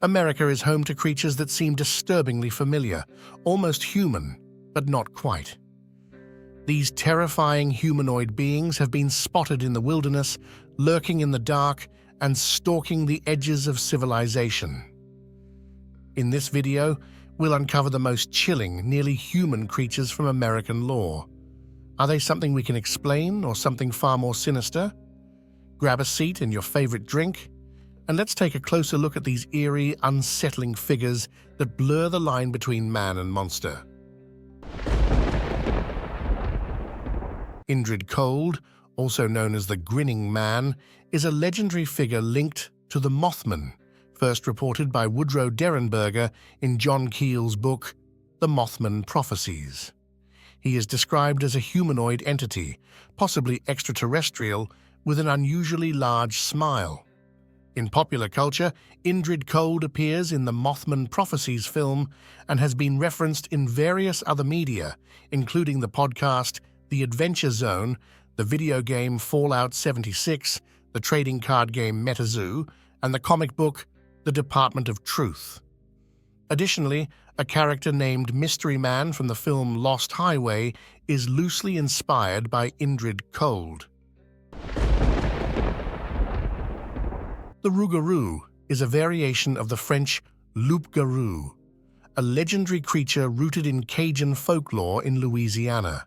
America is home to creatures that seem disturbingly familiar, almost human, but not quite. These terrifying humanoid beings have been spotted in the wilderness, lurking in the dark, and stalking the edges of civilization. In this video, we'll uncover the most chilling, nearly human creatures from American lore. Are they something we can explain, or something far more sinister? Grab a seat and your favorite drink, and let's take a closer look at these eerie, unsettling figures that blur the line between man and monster. Indrid Cold, also known as the Grinning Man, is a legendary figure linked to the Mothman, first reported by Woodrow Derenberger in John Keel's book, The Mothman Prophecies. He is described as a humanoid entity, possibly extraterrestrial, with an unusually large smile. In popular culture, Indrid Cold appears in the Mothman Prophecies film and has been referenced in various other media, including the podcast The Adventure Zone, the video game Fallout 76, the trading card game MetaZoo, and the comic book The Department of Truth. Additionally, a character named Mystery Man from the film Lost Highway is loosely inspired by Indrid Cold. The Rougarou is a variation of the French loup-garou, a legendary creature rooted in Cajun folklore in Louisiana.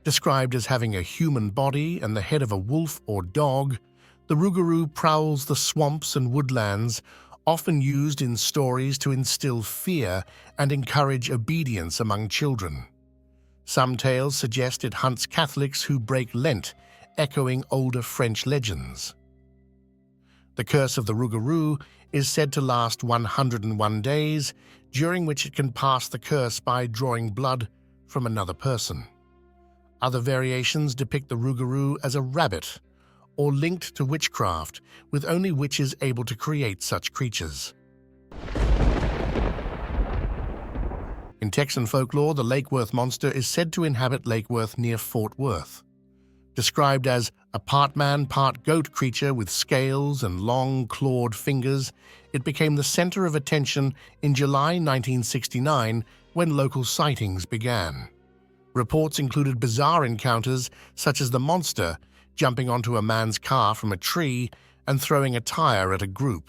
Described as having a human body and the head of a wolf or dog, the Rougarou prowls the swamps and woodlands, often used in stories to instill fear and encourage obedience among children. Some tales suggest it hunts Catholics who break Lent, echoing older French legends. The curse of the Rougarou is said to last 101 days, during which it can pass the curse by drawing blood from another person. Other variations depict the Rougarou as a rabbit, or linked to witchcraft, with only witches able to create such creatures. In Texan folklore, the Lake Worth monster is said to inhabit Lake Worth near Fort Worth. Described as a part man, part goat creature with scales and long, clawed fingers, it became the center of attention in July 1969 when local sightings began. Reports included bizarre encounters such as the monster jumping onto a man's car from a tree and throwing a tire at a group.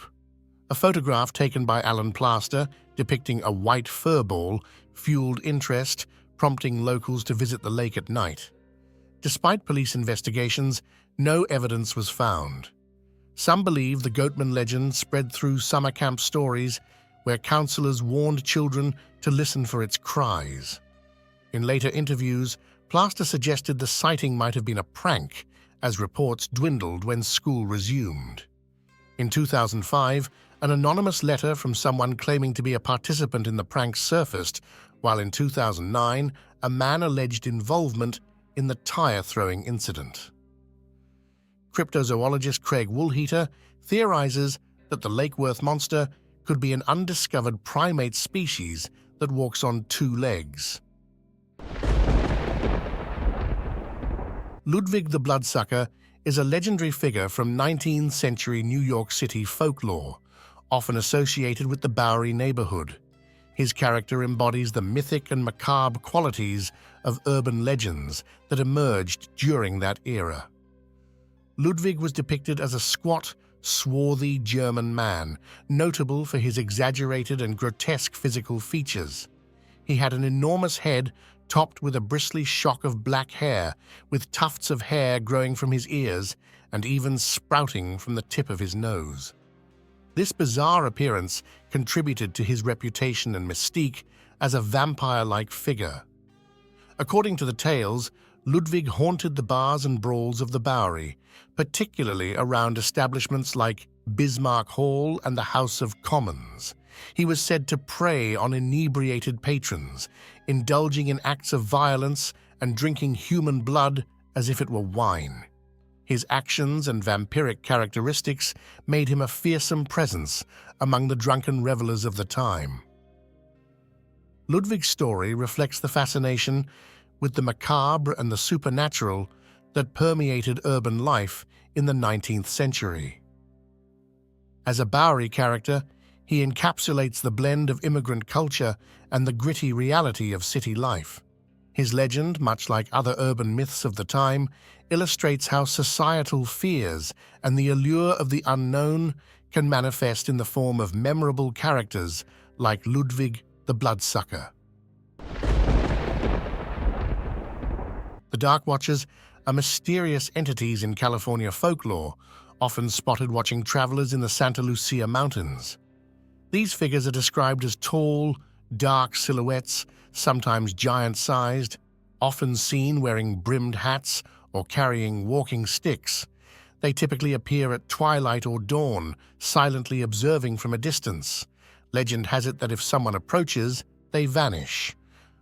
A photograph taken by Alan Plaster depicting a white fur ball fueled interest, prompting locals to visit the lake at night. Despite police investigations, no evidence was found. Some believe the Goatman legend spread through summer camp stories where counselors warned children to listen for its cries. In later interviews, Plaster suggested the sighting might have been a prank, as reports dwindled when school resumed. In 2005, an anonymous letter from someone claiming to be a participant in the prank surfaced, while in 2009, a man alleged involvement in the tire-throwing incident. Cryptozoologist Craig Woolheater theorizes that the Lake Worth monster could be an undiscovered primate species that walks on two legs. Ludwig the Bloodsucker is a legendary figure from 19th century New York City folklore, often associated with the Bowery neighborhood. His character embodies the mythic and macabre qualities of urban legends that emerged during that era. Ludwig was depicted as a squat, swarthy German man, notable for his exaggerated and grotesque physical features. He had an enormous head topped with a bristly shock of black hair, with tufts of hair growing from his ears and even sprouting from the tip of his nose. This bizarre appearance contributed to his reputation and mystique as a vampire-like figure. According to the tales, Ludwig haunted the bars and brawls of the Bowery, particularly around establishments like Bismarck Hall and the House of Commons. He was said to prey on inebriated patrons, indulging in acts of violence and drinking human blood as if it were wine. His actions and vampiric characteristics made him a fearsome presence among the drunken revelers of the time. Ludwig's story reflects the fascination with the macabre and the supernatural that permeated urban life in the 19th century. As a Bowery character, He encapsulates the blend of immigrant culture and the gritty reality of city life. His legend, much like other urban myths of the time, illustrates how societal fears and the allure of the unknown can manifest in the form of memorable characters like Ludwig the Bloodsucker. The Dark Watchers are mysterious entities in California folklore, often spotted watching travelers in the Santa Lucia Mountains. These figures are described as tall, dark silhouettes, sometimes giant-sized, often seen wearing brimmed hats or carrying walking sticks. They typically appear at twilight or dawn, silently observing from a distance. Legend has it that if someone approaches, they vanish.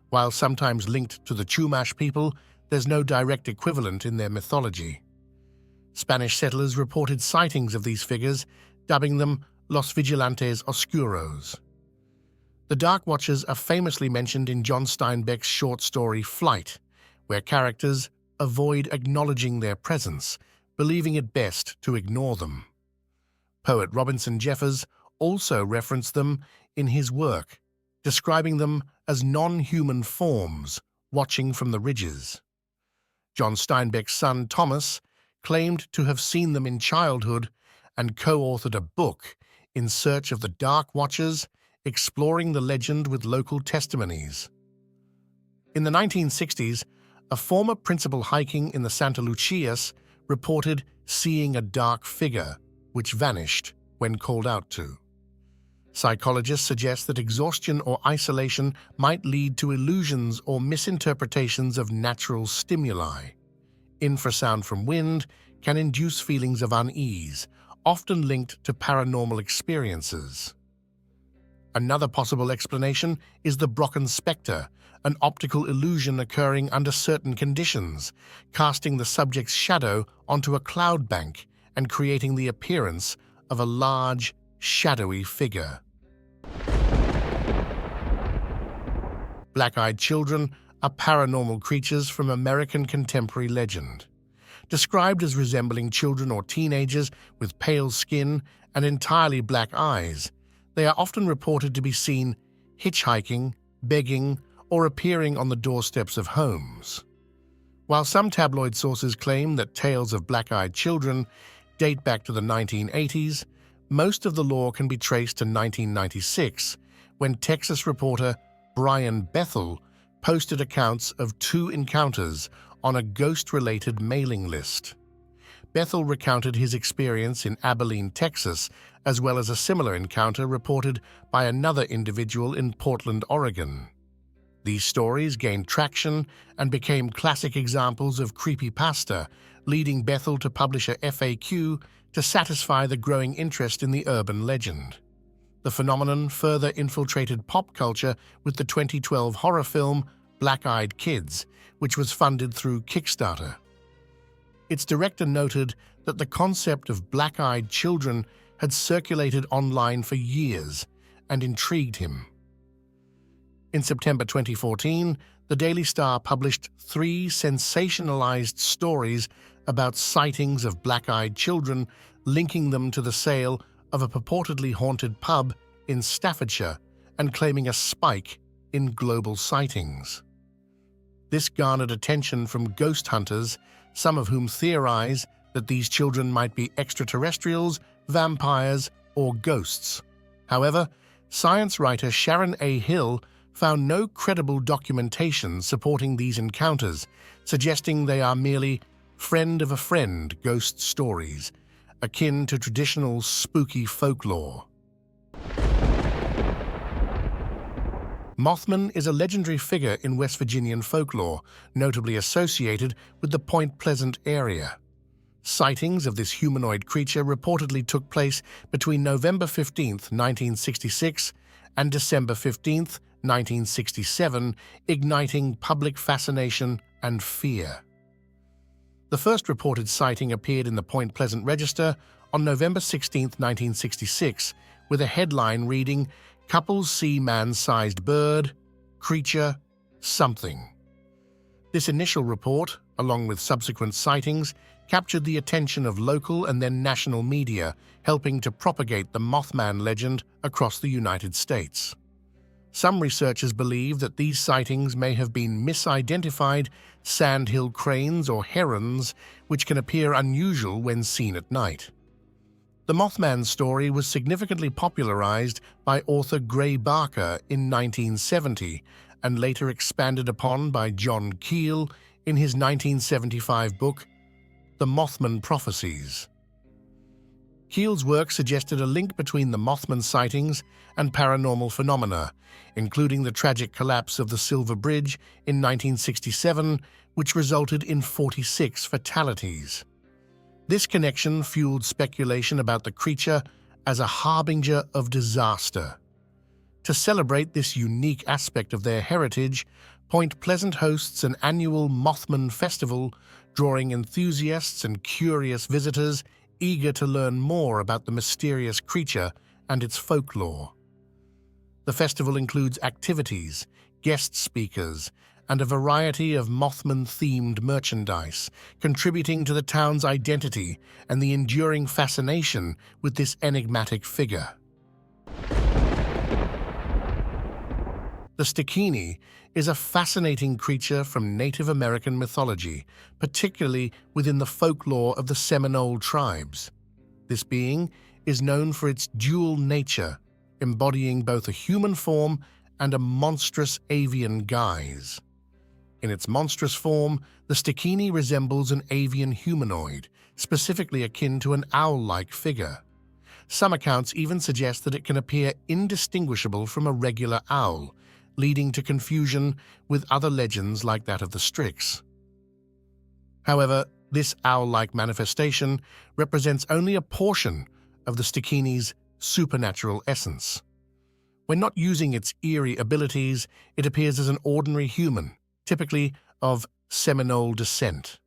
While sometimes linked to the Chumash people, there's no direct equivalent in their mythology. Spanish settlers reported sightings of these figures, dubbing them Los Vigilantes Oscuros. The Dark Watchers are famously mentioned in John Steinbeck's short story Flight, where characters avoid acknowledging their presence, believing it best to ignore them. Poet Robinson Jeffers also referenced them in his work, describing them as non-human forms watching from the ridges. John Steinbeck's son Thomas claimed to have seen them in childhood and co-authored a book in search of the Dark Watchers, exploring the legend with local testimonies. In the 1960s, a former principal hiking in the Santa Lucias reported seeing a dark figure, which vanished when called out to. Psychologists suggest that exhaustion or isolation might lead to illusions or misinterpretations of natural stimuli. Infrasound from wind can induce feelings of unease, often linked to paranormal experiences. Another possible explanation is the Brocken spectre, an optical illusion occurring under certain conditions, casting the subject's shadow onto a cloud bank and creating the appearance of a large, shadowy figure. Black-eyed children are paranormal creatures from American contemporary legend. Described as resembling children or teenagers with pale skin and entirely black eyes, they are often reported to be seen hitchhiking, begging, or appearing on the doorsteps of homes. While some tabloid sources claim that tales of black-eyed children date back to the 1980s, most of the lore can be traced to 1996, when Texas reporter Brian Bethel posted accounts of 2 encounters on a ghost-related mailing list. Bethel recounted his experience in Abilene, Texas, as well as a similar encounter reported by another individual in Portland, Oregon. These stories gained traction and became classic examples of creepypasta, leading Bethel to publish a FAQ to satisfy the growing interest in the urban legend. The phenomenon further infiltrated pop culture with the 2012 horror film Black-Eyed Kids, which was funded through Kickstarter. Its director noted that the concept of black-eyed children had circulated online for years and intrigued him. In September 2014, the Daily Star published 3 sensationalized stories about sightings of black-eyed children, linking them to the sale of a purportedly haunted pub in Staffordshire and claiming a spike in global sightings. This garnered attention from ghost hunters, some of whom theorize that these children might be extraterrestrials, vampires, or ghosts. However, science writer Sharon A. Hill found no credible documentation supporting these encounters, suggesting they are merely friend of a friend ghost stories, akin to traditional spooky folklore. Mothman is a legendary figure in West Virginian folklore, notably associated with the Point Pleasant area. Sightings of this humanoid creature reportedly took place between November 15, 1966 and December 15, 1967, igniting public fascination and fear. The first reported sighting appeared in the Point Pleasant Register on November 16, 1966, with a headline reading, "Couples see man-sized bird, creature, something." This initial report, along with subsequent sightings, captured the attention of local and then national media, helping to propagate the Mothman legend across the United States. Some researchers believe that these sightings may have been misidentified sandhill cranes or herons, which can appear unusual when seen at night. The Mothman story was significantly popularized by author Gray Barker in 1970 and later expanded upon by John Keel in his 1975 book, The Mothman Prophecies. Keel's work suggested a link between the Mothman sightings and paranormal phenomena, including the tragic collapse of the Silver Bridge in 1967, which resulted in 46 fatalities. This connection fueled speculation about the creature as a harbinger of disaster. To celebrate this unique aspect of their heritage, Point Pleasant hosts an annual Mothman Festival, drawing enthusiasts and curious visitors eager to learn more about the mysterious creature and its folklore. The festival includes activities, guest speakers, and a variety of Mothman-themed merchandise, contributing to the town's identity and the enduring fascination with this enigmatic figure. The Stikini is a fascinating creature from Native American mythology, particularly within the folklore of the Seminole tribes. This being is known for its dual nature, embodying both a human form and a monstrous avian guise. In its monstrous form, the Stikini resembles an avian humanoid, specifically akin to an owl-like figure. Some accounts even suggest that it can appear indistinguishable from a regular owl, leading to confusion with other legends like that of the Strix. However, this owl-like manifestation represents only a portion of the Stikini's supernatural essence. When not using its eerie abilities, it appears as an ordinary human, typically of Seminole descent.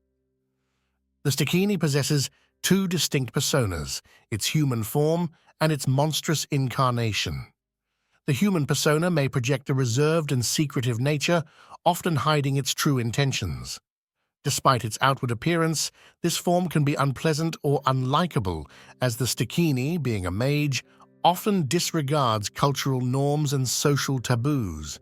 The Stikini possesses two distinct personas, its human form and its monstrous incarnation. The human persona may project a reserved and secretive nature, often hiding its true intentions. Despite its outward appearance, this form can be unpleasant or unlikable, as the Stikini, being a mage, often disregards cultural norms and social taboos.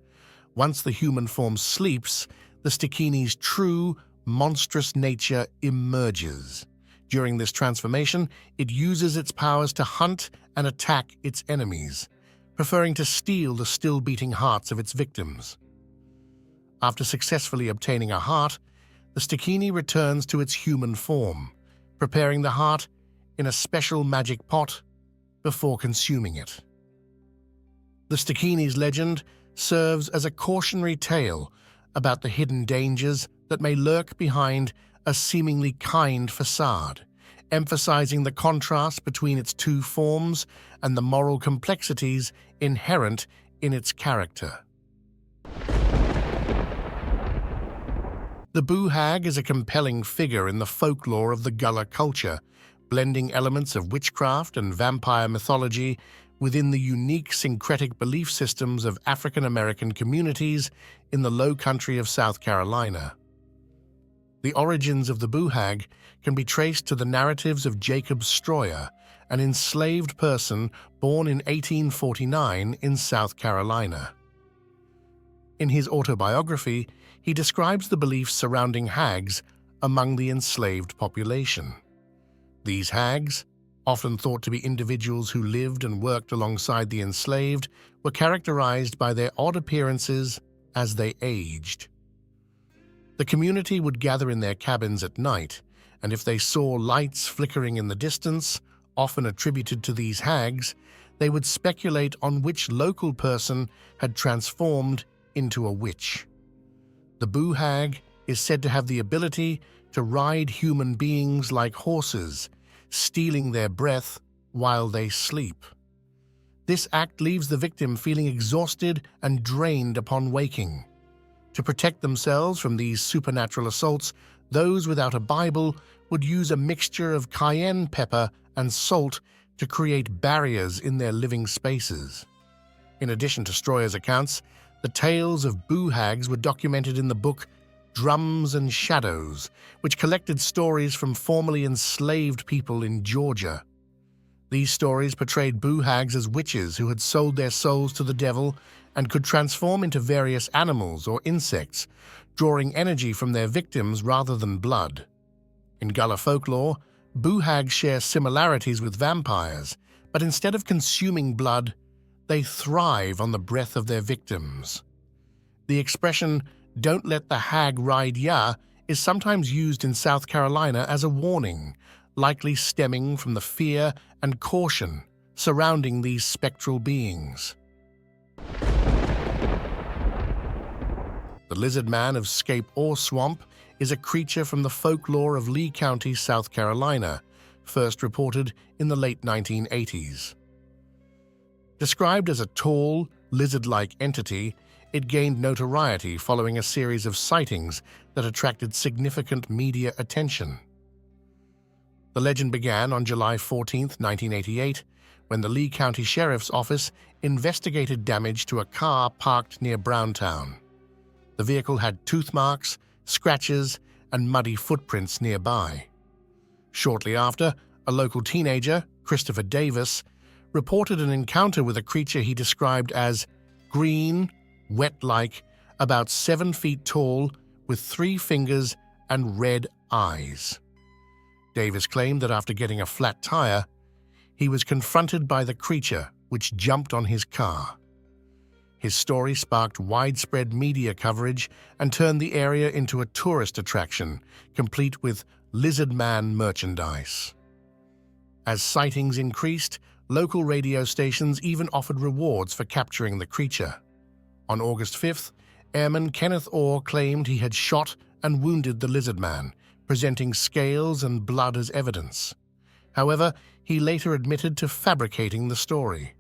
Once the human form sleeps, the Stikini's true, monstrous nature emerges. During this transformation, it uses its powers to hunt and attack its enemies, preferring to steal the still-beating hearts of its victims. After successfully obtaining a heart, the Stikini returns to its human form, preparing the heart in a special magic pot before consuming it. The Stikini's legend serves as a cautionary tale about the hidden dangers that may lurk behind a seemingly kind facade, emphasizing the contrast between its two forms and the moral complexities inherent in its character. The Boo Hag is a compelling figure in the folklore of the Gullah culture, blending elements of witchcraft and vampire mythology within the unique syncretic belief systems of African American communities in the low country of South Carolina. The origins of the Boo Hag can be traced to the narratives of Jacob Stroyer, an enslaved person born in 1849 in South Carolina. In his autobiography, he describes the beliefs surrounding hags among the enslaved population. These hags, often thought to be individuals who lived and worked alongside the enslaved, were characterized by their odd appearances as they aged. The community would gather in their cabins at night, and if they saw lights flickering in the distance, often attributed to these hags, they would speculate on which local person had transformed into a witch. The Boo Hag is said to have the ability to ride human beings like horses, stealing their breath while they sleep. This act leaves the victim feeling exhausted and drained upon waking. To protect themselves from these supernatural assaults, those without a Bible would use a mixture of cayenne pepper and salt to create barriers in their living spaces. In addition to Stroyer's accounts, the tales of Boo Hags were documented in the book Drums and Shadows, which collected stories from formerly enslaved people in Georgia. These stories portrayed boo hags as witches who had sold their souls to the devil and could transform into various animals or insects, drawing energy from their victims rather than blood. In Gullah folklore, boo hags share similarities with vampires, but instead of consuming blood, they thrive on the breath of their victims. The expression, "Don't let the hag ride ya," is sometimes used in South Carolina as a warning, likely stemming from the fear and caution surrounding these spectral beings. The Lizard Man of Scape or Swamp is a creature from the folklore of Lee County, South Carolina, first reported in the late 1980s. Described as a tall, lizard-like entity, it gained notoriety following a series of sightings that attracted significant media attention. The legend began on July 14, 1988, when the Lee County Sheriff's Office investigated damage to a car parked near Browntown. The vehicle had tooth marks, scratches, and muddy footprints nearby. Shortly after, a local teenager, Christopher Davis, reported an encounter with a creature he described as green, wet-like, about 7 feet tall, with 3 fingers and red eyes. Davis claimed that after getting a flat tire, he was confronted by the creature, which jumped on his car. His story sparked widespread media coverage and turned the area into a tourist attraction, complete with Lizard Man merchandise. As sightings increased, local radio stations even offered rewards for capturing the creature. On August 5th, Airman Kenneth Orr claimed he had shot and wounded the Lizard Man, presenting scales and blood as evidence. However, he later admitted to fabricating the story.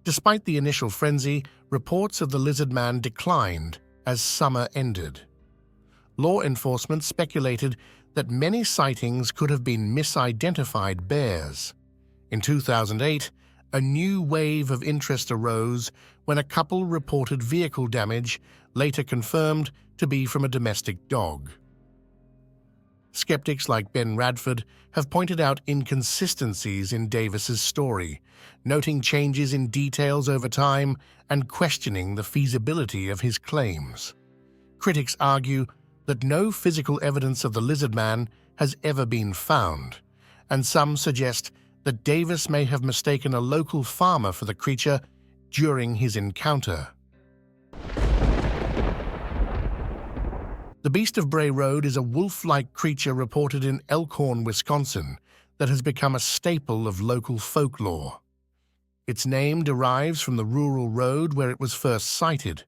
Despite the initial frenzy, reports of the Lizard Man declined as summer ended. Law enforcement speculated that many sightings could have been misidentified bears. In 2008, a new wave of interest arose when a couple reported vehicle damage, later confirmed to be from a domestic dog. Skeptics like Ben Radford have pointed out inconsistencies in Davis's story, noting changes in details over time and questioning the feasibility of his claims. Critics argue that no physical evidence of the Lizard Man has ever been found, and some suggest that Davis may have mistaken a local farmer for the creature during his encounter. The Beast of Bray Road is a wolf-like creature reported in Elkhorn, Wisconsin, that has become a staple of local folklore. Its name derives from the rural road where it was first sighted.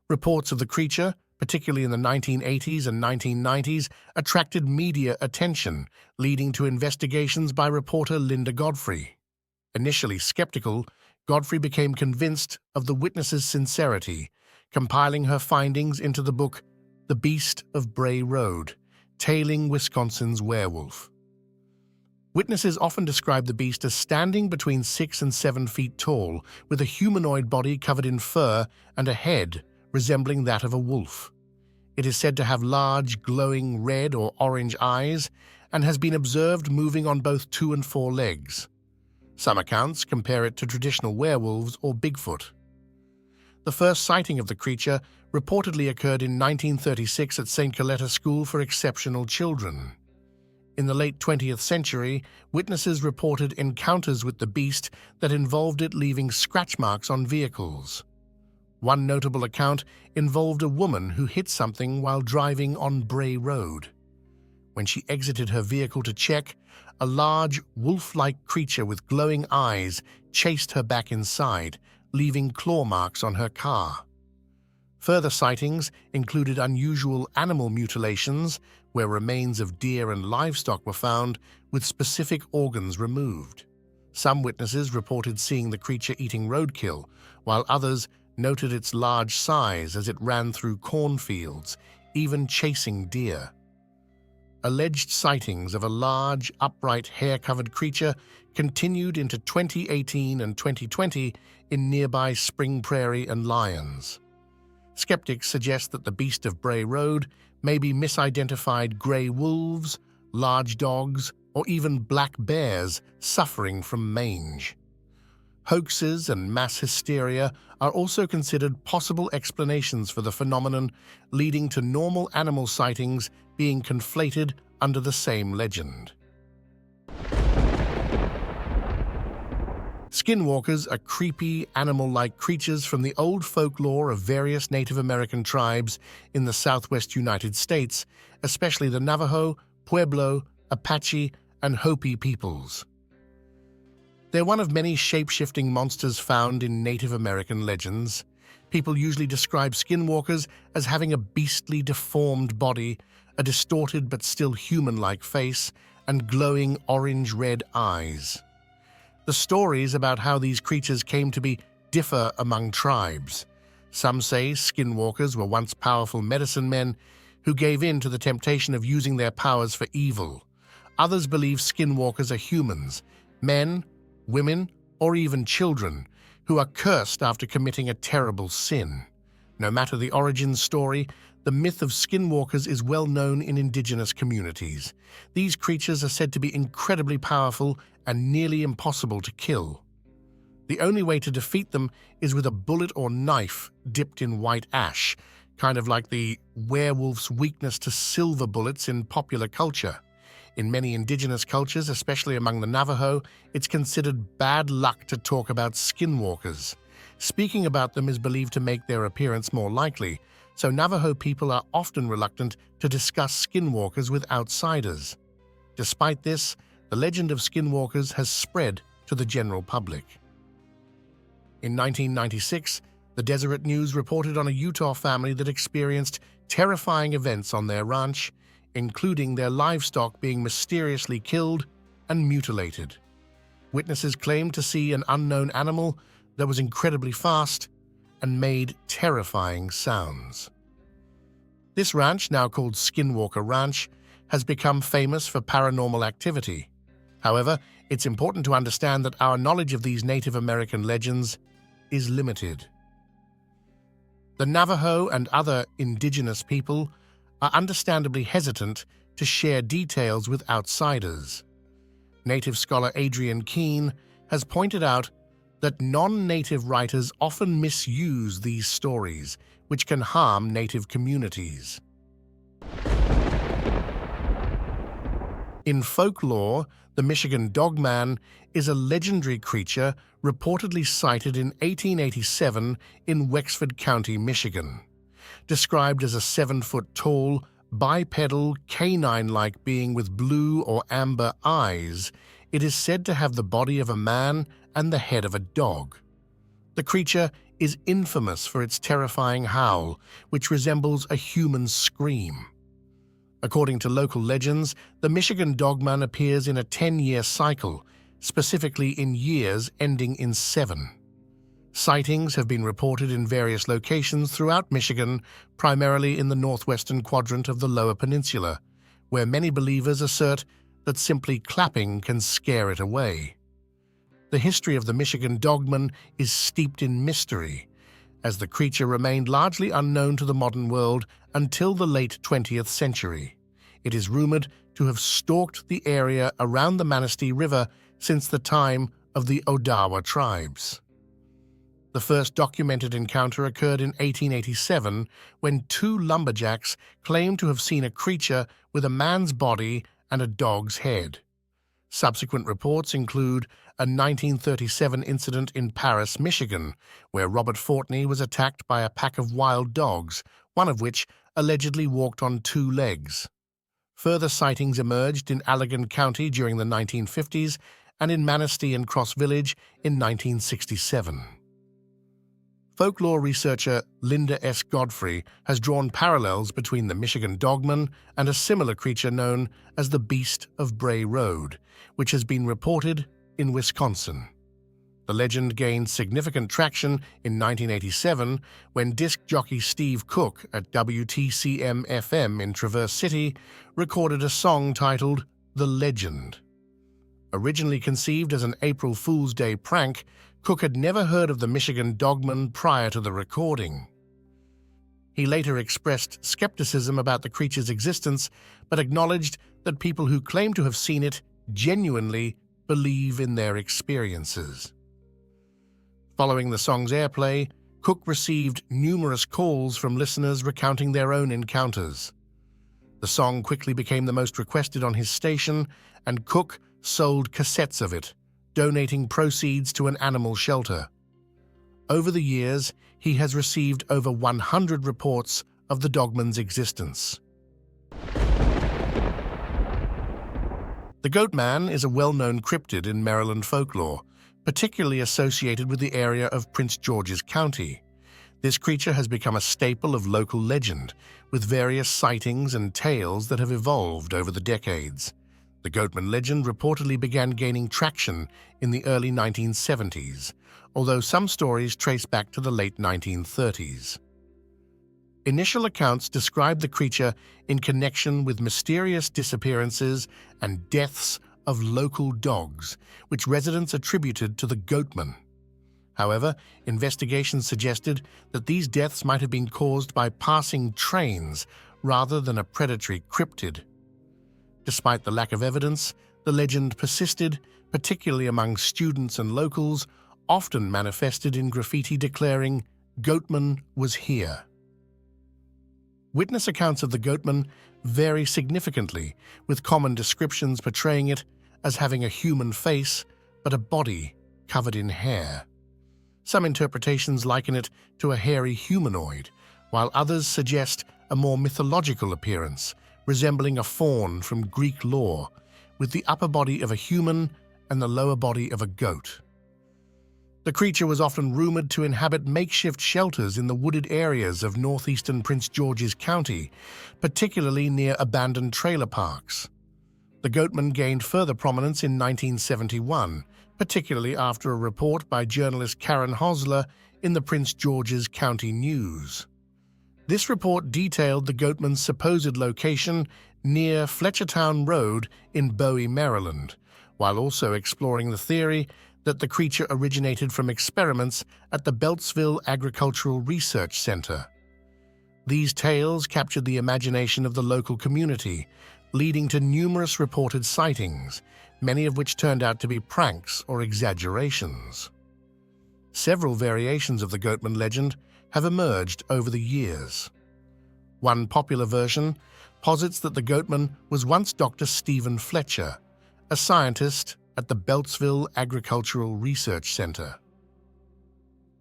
Reports of the creature, particularly in the 1980s and 1990s, attracted media attention, leading to investigations by reporter Linda Godfrey. Initially skeptical, Godfrey became convinced of the witness's sincerity, compiling her findings into the book The Beast of Bray Road, Tailing Wisconsin's Werewolf. Witnesses often describe the beast as standing between 6 and 7 feet tall, with a humanoid body covered in fur and a head resembling that of a wolf. It is said to have large, glowing red or orange eyes and has been observed moving on both 2 and 4 legs. Some accounts compare it to traditional werewolves or Bigfoot. The first sighting of the creature reportedly occurred in 1936 at St. Coletta School for Exceptional Children. In the late 20th century, witnesses reported encounters with the beast that involved it leaving scratch marks on vehicles. One notable account involved a woman who hit something while driving on Bray Road. When she exited her vehicle to check, a large, wolf-like creature with glowing eyes chased her back inside, leaving claw marks on her car. Further sightings included unusual animal mutilations, where remains of deer and livestock were found with specific organs removed. Some witnesses reported seeing the creature eating roadkill, while others noted its large size as it ran through cornfields, even chasing deer. Alleged sightings of a large, upright, hair-covered creature continued into 2018 and 2020 in nearby Spring Prairie and Lyons. Skeptics suggest that the Beast of Bray Road may be misidentified gray wolves, large dogs, or even black bears suffering from mange. Hoaxes and mass hysteria are also considered possible explanations for the phenomenon, leading to normal animal sightings being conflated under the same legend. Skinwalkers are creepy, animal-like creatures from the old folklore of various Native American tribes in the southwest United States, especially the Navajo, Pueblo, Apache, and Hopi peoples. They're one of many shape-shifting monsters found in Native American legends. People usually describe skinwalkers as having a beastly, deformed body, a distorted but still human-like face, and glowing orange-red eyes. The stories about how these creatures came to be differ among tribes. Some say skinwalkers were once powerful medicine men who gave in to the temptation of using their powers for evil. Others believe skinwalkers are humans, men, women, or even children, who are cursed after committing a terrible sin. No matter the origin story, the myth of skinwalkers is well known in indigenous communities. These creatures are said to be incredibly powerful and nearly impossible to kill. The only way to defeat them is with a bullet or knife dipped in white ash, kind of like the werewolf's weakness to silver bullets in popular culture. In many indigenous cultures, especially among the Navajo, it's considered bad luck to talk about skinwalkers. Speaking about them is believed to make their appearance more likely, so Navajo people are often reluctant to discuss skinwalkers with outsiders. Despite this, the legend of skinwalkers has spread to the general public. In 1996, the Deseret News reported on a Utah family that experienced terrifying events on their ranch, including their livestock being mysteriously killed and mutilated. Witnesses claimed to see an unknown animal that was incredibly fast and made terrifying sounds. This ranch, now called Skinwalker Ranch, has become famous for paranormal activity. However, it's important to understand that our knowledge of these Native American legends is limited. The Navajo and other indigenous people are understandably hesitant to share details with outsiders. Native scholar Adrian Keene has pointed out that non-native writers often misuse these stories, which can harm native communities. In folklore, the Michigan Dogman is a legendary creature reportedly sighted in 1887 in Wexford County, Michigan. Described as a 7-foot-tall, bipedal, canine-like being with blue or amber eyes, it is said to have the body of a man and the head of a dog. The creature is infamous for its terrifying howl, which resembles a human scream. According to local legends, the Michigan Dogman appears in a 10-year cycle, specifically in years ending in 7. Sightings have been reported in various locations throughout Michigan, primarily in the northwestern quadrant of the Lower Peninsula, where many believers assert that simply clapping can scare it away. The history of the Michigan Dogman is steeped in mystery, as the creature remained largely unknown to the modern world until the late 20th century. It is rumored to have stalked the area around the Manistee River since the time of the Odawa tribes. The first documented encounter occurred in 1887 when 2 lumberjacks claimed to have seen a creature with a man's body and a dog's head. Subsequent reports include a 1937 incident in Paris, Michigan, where Robert Fortney was attacked by a pack of wild dogs, one of which allegedly walked on 2 legs. Further sightings emerged in Allegan County during the 1950s and in Manistee and Cross Village in 1967. Folklore researcher Linda S. Godfrey has drawn parallels between the Michigan Dogman and a similar creature known as the Beast of Bray Road, which has been reported in Wisconsin. The legend gained significant traction in 1987 when disc jockey Steve Cook at WTCM-FM in Traverse City recorded a song titled The Legend. Originally conceived as an April Fool's Day prank, Cook had never heard of the Michigan Dogman prior to the recording. He later expressed skepticism about the creature's existence, but acknowledged that people who claim to have seen it genuinely believe in their experiences. Following the song's airplay, Cook received numerous calls from listeners recounting their own encounters. The song quickly became the most requested on his station, and Cook sold cassettes of it, donating proceeds to an animal shelter. Over the years, he has received over 100 reports of the Dogman's existence. The Goatman is a well-known cryptid in Maryland folklore, particularly associated with the area of Prince George's County. This creature has become a staple of local legend, with various sightings and tales that have evolved over the decades. The Goatman legend reportedly began gaining traction in the early 1970s, although some stories trace back to the late 1930s. Initial accounts describe the creature in connection with mysterious disappearances and deaths of local dogs, which residents attributed to the Goatman. However, investigations suggested that these deaths might have been caused by passing trains rather than a predatory cryptid. Despite the lack of evidence, the legend persisted, particularly among students and locals, often manifested in graffiti declaring, "Goatman was here." Witness accounts of the Goatman vary significantly, with common descriptions portraying it as having a human face but a body covered in hair. Some interpretations liken it to a hairy humanoid, while others suggest a more mythological appearance, resembling a faun from Greek lore, with the upper body of a human and the lower body of a goat. The creature was often rumored to inhabit makeshift shelters in the wooded areas of northeastern Prince George's County, particularly near abandoned trailer parks. The Goatman gained further prominence in 1971, particularly after a report by journalist Karen Hosler in the Prince George's County News. This report detailed the Goatman's supposed location near Fletchertown Road in Bowie, Maryland, while also exploring the theory that the creature originated from experiments at the Beltsville Agricultural Research Center. These tales captured the imagination of the local community, leading to numerous reported sightings, many of which turned out to be pranks or exaggerations. Several variations of the Goatman legend have emerged over the years. One popular version posits that the Goatman was once Dr. Stephen Fletcher, a scientist at the Beltsville Agricultural Research Center.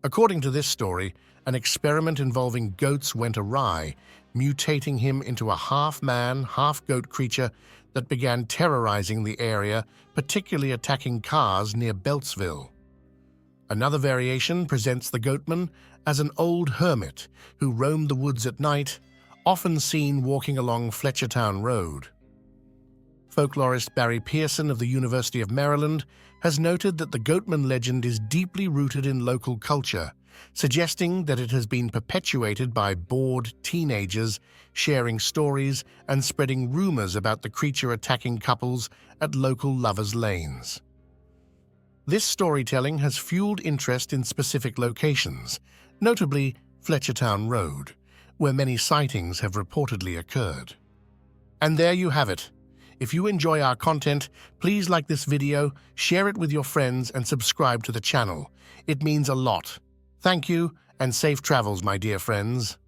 According to this story, an experiment involving goats went awry, mutating him into a half-man, half-goat creature that began terrorizing the area, particularly attacking cars near Beltsville. Another variation presents the Goatman as an old hermit who roamed the woods at night, often seen walking along Fletchertown Road. Folklorist Barry Pearson of the University of Maryland has noted that the Goatman legend is deeply rooted in local culture, suggesting that it has been perpetuated by bored teenagers sharing stories and spreading rumors about the creature attacking couples at local lovers' lanes. This storytelling has fueled interest in specific locations, notably Fletchertown Road, where many sightings have reportedly occurred. And there you have it. If you enjoy our content, please like this video, share it with your friends, and subscribe to the channel. It means a lot. Thank you, and safe travels, my dear friends.